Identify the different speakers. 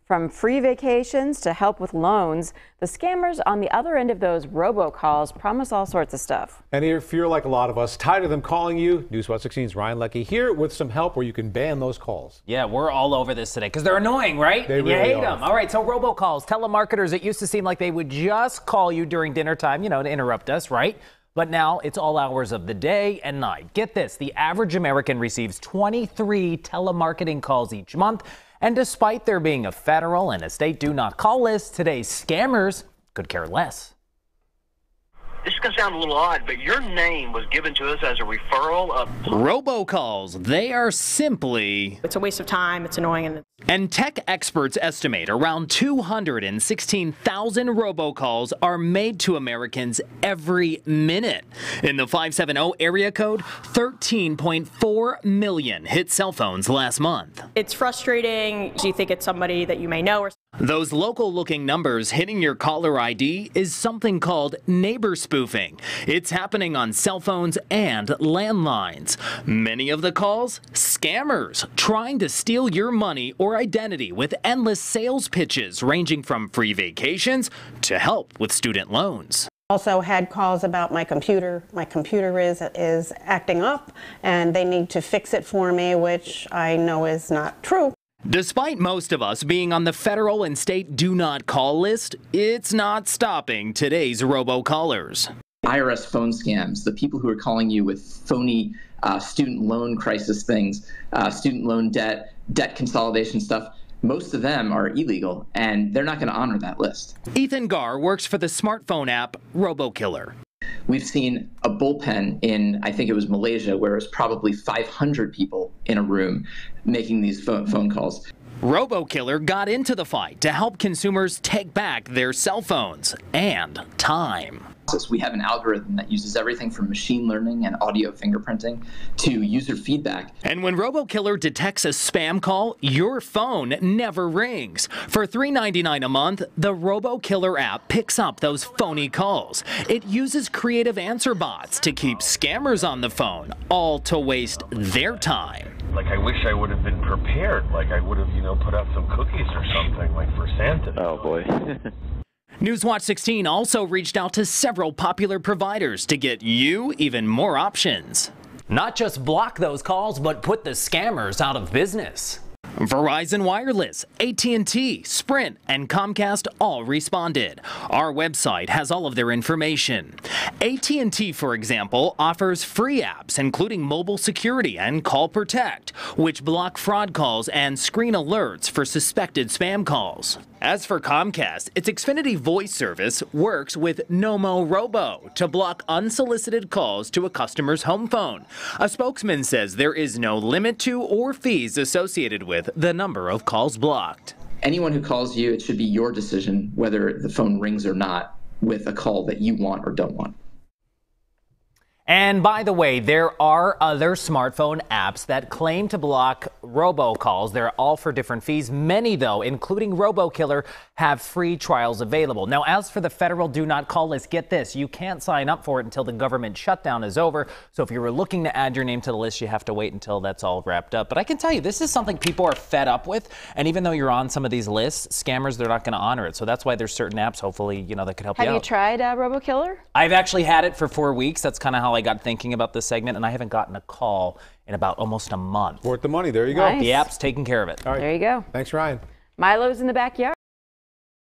Speaker 1: From free vacations to help with loans, the scammers on the other end of those robocalls promise all sorts of stuff.
Speaker 2: And if you're like a lot of us, tired of them calling you, Newswatch 16's Ryan Leckey here with some help where you can ban those calls.
Speaker 3: Yeah, we're all over this today because they're annoying, right?
Speaker 2: They really
Speaker 3: you hate
Speaker 2: are.
Speaker 3: them. All right, so robocalls, telemarketers, it used to seem like they would just call you during dinner time, to interrupt us, right? But now it's all hours of the day and night. Get this, the average American receives 23 telemarketing calls each month. And despite there being a federal and a state do not call list, today's scammers could care less.
Speaker 4: This is going to sound a little odd, but your name was given to us as a referral of
Speaker 3: Robocalls, they are simply...
Speaker 5: It's a waste of time, it's annoying.
Speaker 3: And tech experts estimate around 216,000 robocalls are made to Americans every minute. In the 570 area code, 13.4 million hit cell phones last month.
Speaker 5: It's frustrating. You think it's somebody that you may know.
Speaker 3: Those local-looking numbers hitting your caller ID is something called neighbor spoofing. It's happening on cell phones and landlines. Many of the calls, scammers trying to steal your money or identity with endless sales pitches ranging from free vacations to help with student loans.
Speaker 6: Also had calls about my computer. My computer is acting up and they need to fix it for me, which I know is not true.
Speaker 3: Despite most of us being on the federal and state do not call list, it's not stopping today's robocallers.
Speaker 7: IRS phone scams, the people who are calling you with phony student loan crisis things, student loan debt consolidation stuff, most of them are illegal and they're not going to honor that list.
Speaker 3: Ethan Garr works for the smartphone app Robokiller.
Speaker 7: We've seen a bullpen in, I think it was Malaysia, where it was probably 500 people in a room making these phone calls.
Speaker 3: Robokiller got into the fight to help consumers take back their cell phones and time.
Speaker 7: We have an algorithm that uses everything from machine learning and audio fingerprinting to user feedback.
Speaker 3: And when Robokiller detects a spam call, your phone never rings. For $3.99 a month, the Robokiller app picks up those phony calls. It uses creative answer bots to keep scammers on the phone, all to waste their time.
Speaker 8: Like, I wish I would have been prepared. Like, I would have, put out some cookies or something, like for Santa.
Speaker 9: Oh, boy.
Speaker 3: Newswatch 16 also reached out to several popular providers to get you even more options. Not just block those calls, but put the scammers out of business. Verizon Wireless, AT&T, Sprint, and Comcast all responded. Our website has all of their information. AT&T, for example, offers free apps including Mobile Security and Call Protect, which block fraud calls and screen alerts for suspected spam calls. As for Comcast, its Xfinity voice service works with Nomo Robo to block unsolicited calls to a customer's home phone. A spokesman says there is no limit to or fees associated with the number of calls blocked.
Speaker 7: Anyone who calls you, it should be your decision whether the phone rings or not with a call that you want or don't want.
Speaker 3: And by the way, there are other smartphone apps that claim to block robocalls. They're all for different fees. Many, though, including Robokiller, have free trials available. Now, as for the federal do not call list, get this. You can't sign up for it until the government shutdown is over. So if you were looking to add your name to the list, you have to wait until that's all wrapped up. But I can tell you, this is something people are fed up with. And even though you're on some of these lists, scammers, they're not going to honor it. So that's why there's certain apps, hopefully, that could help you out.
Speaker 1: Have you tried Robokiller?
Speaker 3: I've actually had it for 4 weeks. That's kind of how I got thinking about this segment, and I haven't gotten a call in about almost a month.
Speaker 2: Worth the money. There you go.
Speaker 1: Nice.
Speaker 3: The app's taking care of it.
Speaker 2: All right.
Speaker 1: There you go.
Speaker 2: Thanks, Ryan.
Speaker 1: Milo's in the backyard.